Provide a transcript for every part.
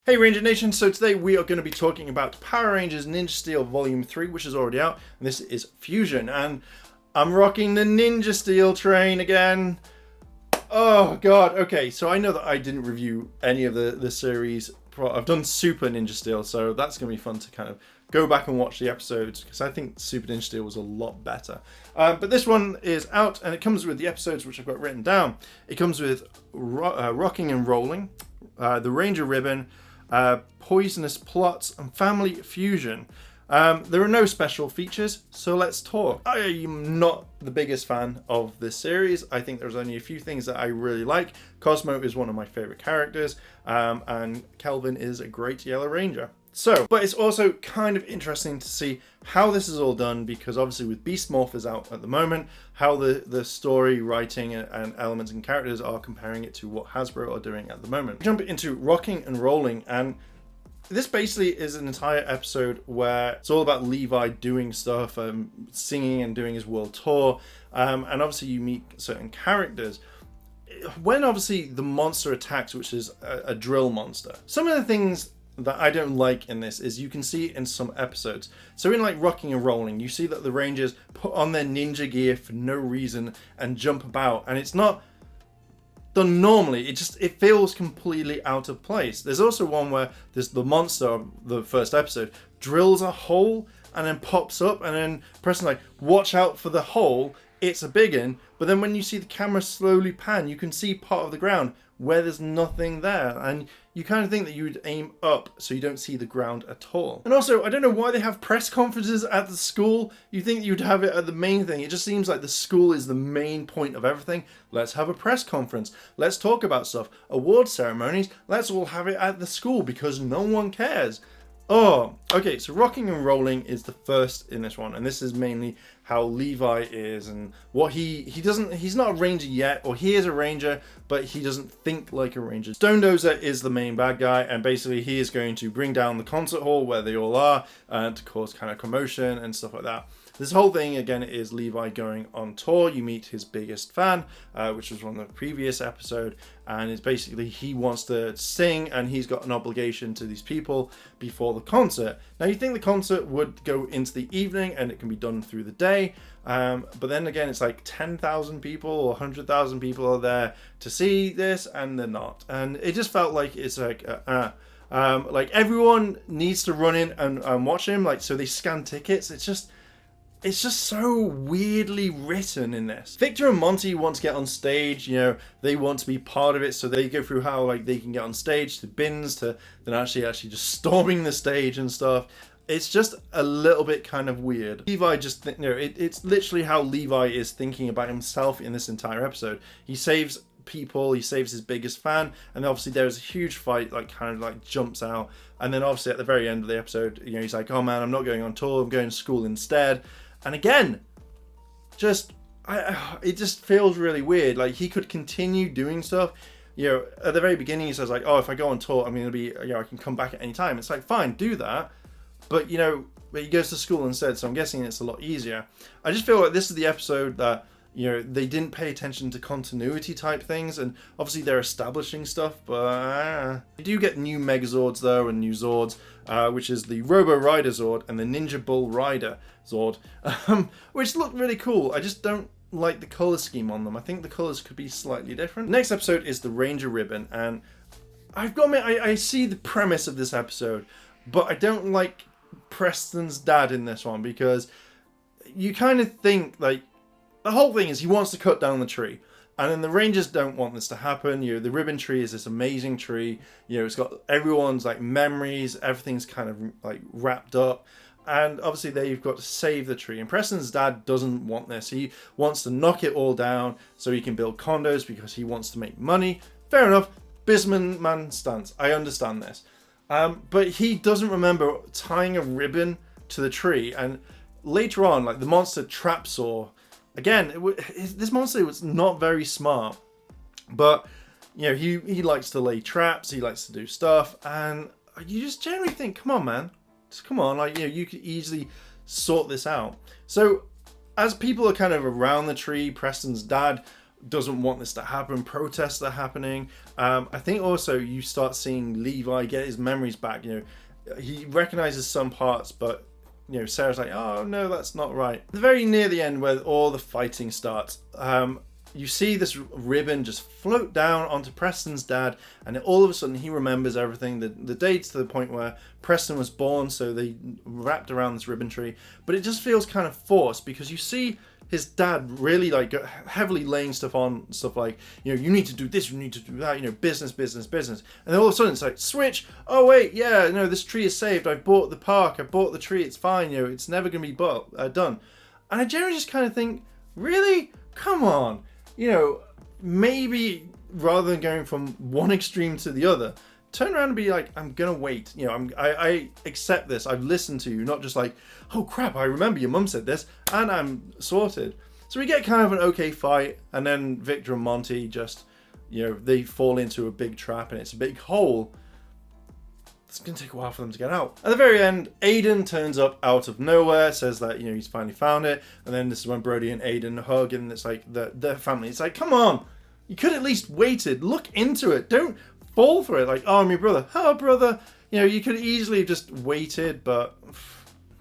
Hey Ranger Nation, so today we are going to be talking about Power Rangers Ninja Steel Volume 3, which is already out, and this is Fusion, and I'm rocking the Ninja Steel train again. Oh god, okay, so I know that I didn't review any of the series. I've done Super Ninja Steel, so that's going to be fun to kind of go back and watch the episodes, because I think Super Ninja Steel was a lot better. But this one is out, and it comes with the episodes which I've got written down. It comes with Rocking and Rolling, the Ranger Ribbon, Poisonous Plots, and Family Fusion. There are no special features, so let's talk. I am not the biggest fan of this series. I think there's only a few things that I really like. Cosmo is one of my favorite characters, and Kelvin is a great Yellow Ranger. But it's also kind of interesting to see how this is all done, because obviously with Beast Morphers out at the moment, how the story, writing, and elements and characters are comparing it to what Hasbro are doing at the moment. Jump into Rocking and Rolling, and this basically is an entire episode where it's all about Levi doing stuff, singing and doing his world tour, and obviously you meet certain characters. When obviously the monster attacks, which is a drill monster, some of the things that I don't like in this is you can see in some episodes. So in like Rocking and Rolling, you see that the Rangers put on their ninja gear for no reason and jump about, and it's not done normally. It feels completely out of place. There's also one where there's the monster, the first episode, drills a hole and then pops up, and then person like, watch out for the hole, it's a big one. But then when you see the camera slowly pan, you can see part of the ground where there's nothing there, and you kind of think that you would aim up so you don't see the ground at all. And also, I don't know why they have press conferences at the school. You think you'd have it at the main thing. It just seems like the school is the main point of everything. Let's have a press conference. Let's talk about stuff. Award ceremonies, let's all have it at the school because no one cares. Oh, okay, so Rocking and Rolling is the first in this one, and this is mainly how Levi is and what he's not a ranger yet, or he is a ranger, but he doesn't think like a ranger. Stone Dozer is the main bad guy, and basically he is going to bring down the concert hall where they all are, to cause kind of commotion and stuff like that. This whole thing, again, is Levi going on tour. You meet his biggest fan, which was from the previous episode, and it's basically he wants to sing, and he's got an obligation to these people before the concert. Now, you think the concert would go into the evening, and it can be done through the day, but then again, it's like 10,000 people or 100,000 people are there to see this, and they're not. And it just felt like it's like everyone needs to run in and watch him, like, so they scan tickets. It's just so weirdly written in this. Victor and Monty want to get on stage, they want to be part of it, so they go through how like they can get on stage, to bins, to then actually just storming the stage and stuff. It's just a little bit kind of weird. Levi just, it's literally how Levi is thinking about himself in this entire episode. He saves people, he saves his biggest fan, and obviously there's a huge fight, like kind of like jumps out, and then obviously at the very end of the episode, he's like, oh man, I'm not going on tour, I'm going to school instead. And again, it just feels really weird. Like, he could continue doing stuff. At the very beginning, he says like, oh, if I go on tour, I'm going to be, I can come back at any time. It's like, fine, do that. But, but he goes to school instead, so I'm guessing it's a lot easier. I just feel like this is the episode that, they didn't pay attention to continuity type things, and obviously they're establishing stuff, but you do get new Megazords though, and new Zords, which is the Robo Rider Zord and the Ninja Bull Rider Zord, which look really cool. I just don't like the color scheme on them. I think the colors could be slightly different. Next episode is the Ranger Ribbon, and I've got to admit, I see the premise of this episode, but I don't like Preston's dad in this one, because you kind of think like, the whole thing is he wants to cut down the tree, and then the Rangers don't want this to happen. The ribbon tree is this amazing tree. It's got everyone's like memories. Everything's kind of like wrapped up, and obviously they've got to save the tree. And Preston's dad doesn't want this. He wants to knock it all down so he can build condos because he wants to make money. Fair enough, businessman stance. I understand this, but he doesn't remember tying a ribbon to the tree. And later on, like the monster Trapsaw. Again, this monster was not very smart, but he likes to lay traps, he likes to do stuff, and you just generally think, come on man, just come on, like you could easily sort this out. So as people are kind of around the tree, Preston's dad doesn't want this to happen. Protests are happening. I think also you start seeing Levi get his memories back. You know, he recognizes some parts, but you know, Sarah's like, oh no, that's not right. Very near the end where all the fighting starts, you see this ribbon just float down onto Preston's dad, and all of a sudden he remembers everything. The dates to the point where Preston was born, so they wrapped around this ribbon tree. But it just feels kind of forced because you see his dad really like heavily laying stuff like, you know, you need to do this, you need to do that, you know, business. And then all of a sudden it's like, switch, oh wait, yeah, no, this tree is saved. I've bought the park, I bought the tree, it's fine, you know, it's never going to be done. And I generally just kind of think, really? Come on. You know, maybe rather than going from one extreme to the other, turn around and be like, I'm gonna wait. You know, I accept this. I've listened to you, not just like, oh crap, I remember your mum said this, and I'm sorted. So we get kind of an okay fight, and then Victor and Monty just, you know, they fall into a big trap, and it's a big hole. It's going to take a while for them to get out. At the very end, Aiden turns up out of nowhere, says that, you know, he's finally found it. And then this is when Brody and Aiden hug, and it's like their family. It's like, come on, you could at least waited. Look into it. Don't fall for it. Like, oh, my brother. Oh, brother. You know, you could easily have just waited, but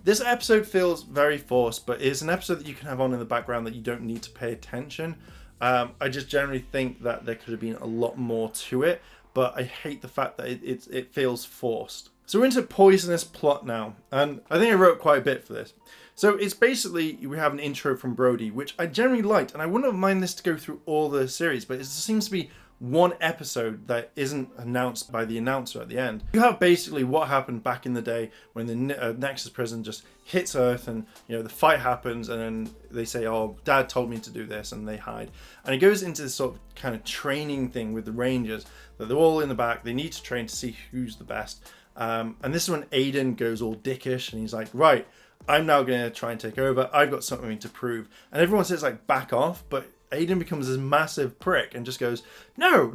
this episode feels very forced, but it's an episode that you can have on in the background that you don't need to pay attention. I just generally think that there could have been a lot more to it. But I hate the fact that it feels forced. So we're into poisonous plot now, and I think I wrote quite a bit for this. So it's basically, we have an intro from Brody, which I generally liked, and I wouldn't have minded this to go through all the series, but it seems to be one episode that isn't announced by the announcer at the end. You have basically what happened back in the day when the Nexus prison just hits Earth, and you know the fight happens, and then they say, oh, Dad told me to do this, and they hide. And it goes into this sort of kind of training thing with the Rangers, that they're all in the back, they need to train to see who's the best. And this is when Aiden goes all dickish, and he's like, right, I'm now going to try and take over, I've got something to prove. And everyone says like, back off, but Aiden becomes this massive prick and just goes, no,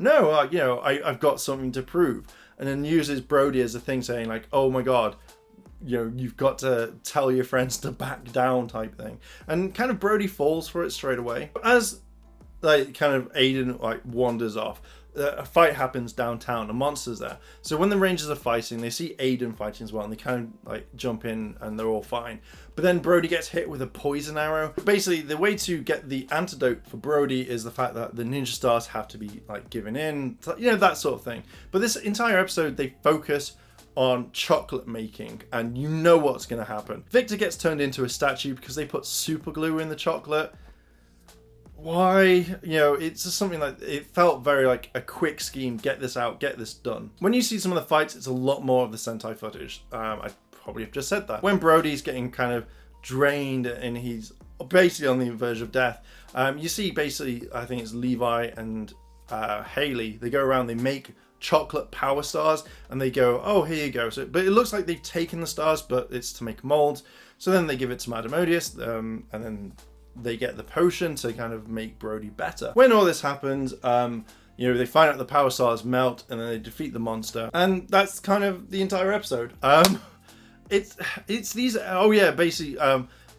you know, I've got something to prove. And then uses Brody as a thing saying like, oh my God, you know, you've got to tell your friends to back down type thing. And kind of Brody falls for it straight away. As like kind of Aiden like wanders off, a fight happens downtown, a monster's there. So when the Rangers are fighting, they see Aiden fighting as well, and they kind of like jump in and they're all fine. But then Brody gets hit with a poison arrow. Basically, the way to get the antidote for Brody is the fact that the ninja stars have to be like given in, you know, that sort of thing. But this entire episode, they focus on chocolate making, and you know what's going to happen. Victor gets turned into a statue because they put super glue in the chocolate. Why? You know, it's just something like, it felt very like a quick scheme, get this out, get this done. When you see some of the fights, it's a lot more of the Sentai footage. I probably have just said that. When Brody's getting kind of drained and he's basically on the verge of death, you see basically, I think it's Levi and Haley, they go around, they make chocolate power stars, and they go, oh, here you go. So, but it looks like they've taken the stars, but it's to make molds. So then they give it to Madame Odious, and then they get the potion to kind of make Brody better. When all this happens, you know, they find out the power stars melt, and then they defeat the monster, and that's kind of the entire episode. It's these. Oh yeah, basically,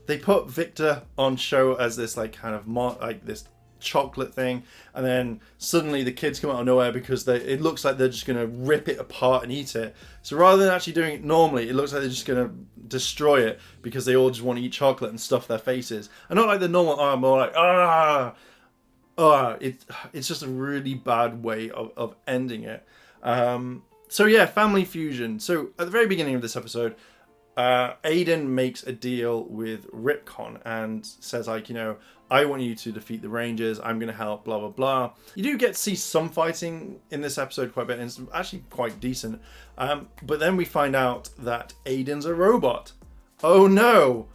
they put Victor on show as this like kind of like this chocolate thing, and then suddenly the kids come out of nowhere because it looks like they're just going to rip it apart and eat it. So rather than actually doing it normally, it looks like they're just going to destroy it because they all just want to eat chocolate and stuff their faces, and not like the normal arm, more like it's just a really bad way of ending it. So yeah, family fusion. So at the very beginning of this episode, Aiden makes a deal with Ripcon and says like, you know, I want you to defeat the Rangers, I'm going to help, blah, blah, blah. You do get to see some fighting in this episode quite a bit, and it's actually quite decent. But then we find out that Aiden's a robot. Oh no!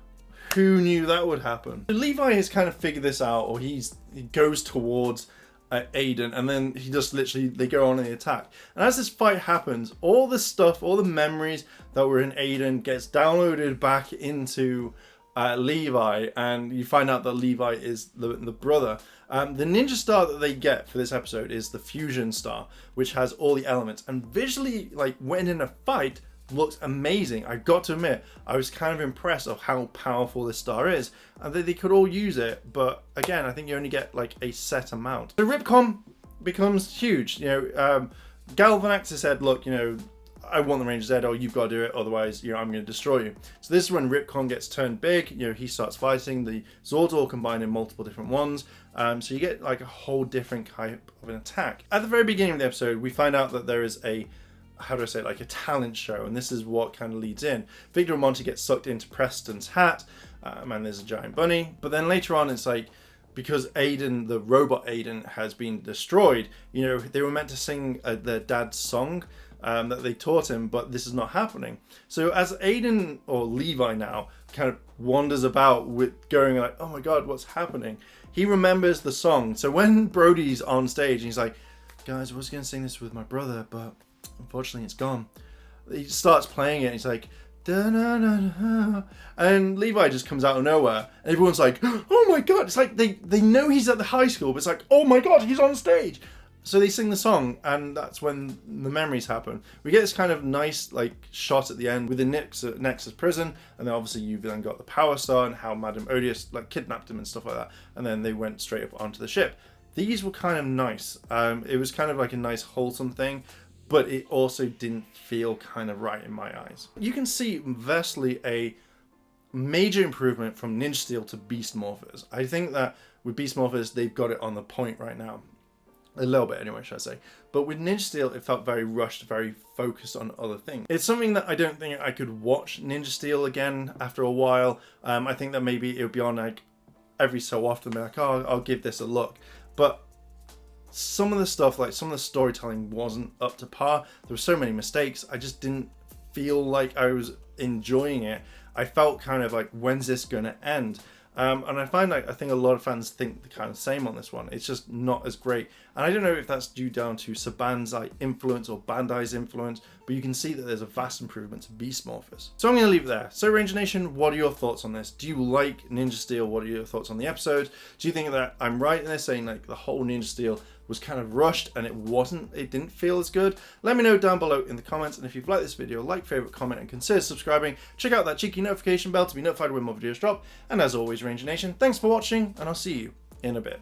Who knew that would happen? Levi has kind of figured this out, or he goes towards Aiden, and then he just literally, they go on and they attack. And as this fight happens, all the stuff, all the memories that were in Aiden gets downloaded back into Levi, and you find out that Levi is the brother. The ninja star that they get for this episode is the fusion star, which has all the elements, and visually, like when in a fight, looks amazing. I've got to admit, I was kind of impressed of how powerful this star is, and that they could all use it, but again, I think you only get like a set amount. So Ripcon becomes huge. You know, Galvanax has said, look, you know, I want the Ranger Z, or you've got to do it, otherwise, you know, I'm going to destroy you. So this is when Ripcon gets turned big. You know, he starts fighting. The Zords all combine in multiple different ones. So you get like a whole different type of an attack. At the very beginning of the episode, we find out that there is a, how do I say it, like a talent show, and this is what kind of leads in. Victor and Monty get sucked into Preston's hat, and there's a giant bunny. But then later on, it's like, because Aiden, the robot Aiden, has been destroyed, you know, they were meant to sing their dad's song that they taught him, but this is not happening. So as Aiden, or Levi now, kind of wanders about with going like, oh my god, what's happening? He remembers the song. So when Brody's on stage and he's like, guys, I was going to sing this with my brother, but unfortunately it's gone. He starts playing it and he's like, da-na-na-na. And Levi just comes out of nowhere and everyone's like, oh my god. It's like they know he's at the high school, but it's like, oh my god, he's on stage. So they sing the song, and that's when the memories happen. We get this kind of nice like shot at the end with the Nexus prison, and then obviously you've then got the Power Star and how Madame Odious like kidnapped him and stuff like that, and then they went straight up onto the ship. These were kind of nice. It was kind of like a nice wholesome thing, but it also didn't feel kind of right in my eyes. You can see vastly a major improvement from Ninja Steel to Beast Morphers. I think that with Beast Morphers, they've got it on the point right now. A little bit anyway, should I say. But with Ninja Steel, it felt very rushed, very focused on other things. It's something that I don't think I could watch Ninja Steel again after a while. I think that maybe it would be on like every so often, be like, oh, I'll give this a look. But some of the stuff, like some of the storytelling wasn't up to par. There were so many mistakes. I just didn't feel like I was enjoying it. I felt kind of like, when's this going to end? And I find like, I think a lot of fans think the kind of same on this one. It's just not as great. And I don't know if that's due down to Saban's like influence or Bandai's influence, but you can see that there's a vast improvement to Beast Morphers. So I'm going to leave it there. So Ranger Nation, what are your thoughts on this? Do you like Ninja Steel? What are your thoughts on the episode? Do you think that I'm right in this, saying like the whole Ninja Steel was kind of rushed and it didn't feel as good? Let me know down below in the comments, and if you've liked this video, like, favorite, comment, and consider subscribing. Check out that cheeky notification bell to be notified when more videos drop, and as always, Ranger Nation, thanks for watching, and I'll see you in a bit.